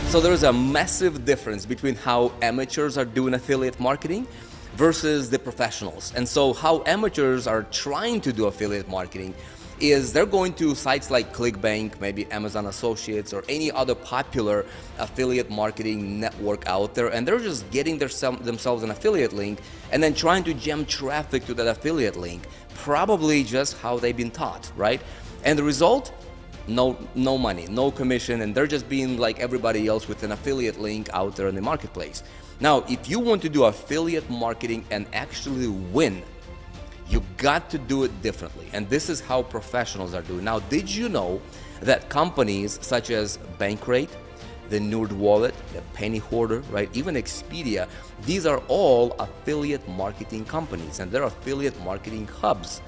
So there's a massive difference between how amateurs are doing affiliate marketing versus the professionals. And so how amateurs are trying to do affiliate marketing is they're going to sites like ClickBank, maybe Amazon Associates, or any other popular affiliate marketing network out there, and they're just getting themselves an affiliate link and then trying to jam traffic to that affiliate link, probably just how they've been taught, right? And the result? No money, no commission, and they're just being like everybody else with an affiliate link out there in the marketplace. Now, if you want to do affiliate marketing and actually win, you got to do it differently. And this is how professionals are doing. Now, did you know that companies such as Bankrate, the NerdWallet, the Penny Hoarder, right, even Expedia, these are all affiliate marketing companies, and they're affiliate marketing hubs.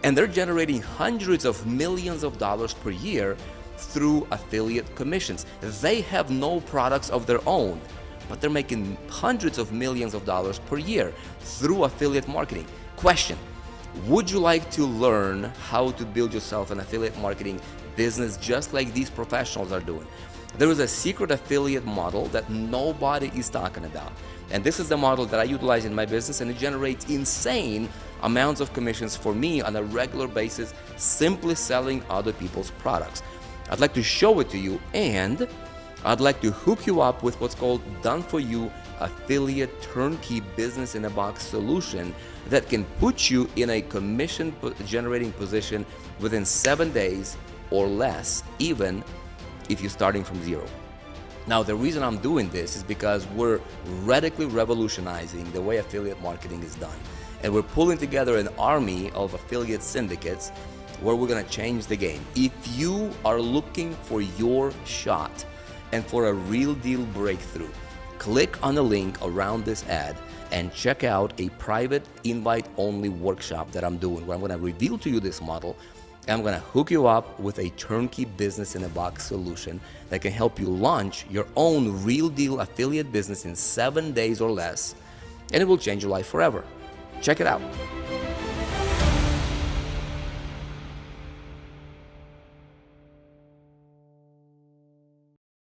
And they're generating hundreds of millions of dollars per year through affiliate commissions. They have no products of their own, but they're making hundreds of millions of dollars per year through affiliate marketing. Question: would you like to learn how to build yourself an affiliate marketing business just like these professionals are doing? There is a secret affiliate model that nobody is talking about. And this is the model that I utilize in my business, and it generates insane amounts of commissions for me on a regular basis, simply selling other people's products. I'd like to show it to you, and I'd like to hook you up with what's called done-for-you affiliate turnkey business in a box solution that can put you in a commission generating position within 7 days or less, even if you're starting from zero. Now, the reason I'm doing this is because we're radically revolutionizing the way affiliate marketing is done. And we're pulling together an army of affiliate syndicates where we're gonna change the game. If you are looking for your shot and for a real deal breakthrough, click on the link around this ad and check out a private invite-only workshop that I'm doing, where I'm gonna reveal to you this model. I'm going to hook you up with a turnkey business in a box solution that can help you launch your own real deal affiliate business in 7 days or less, and it will change your life forever. Check it out.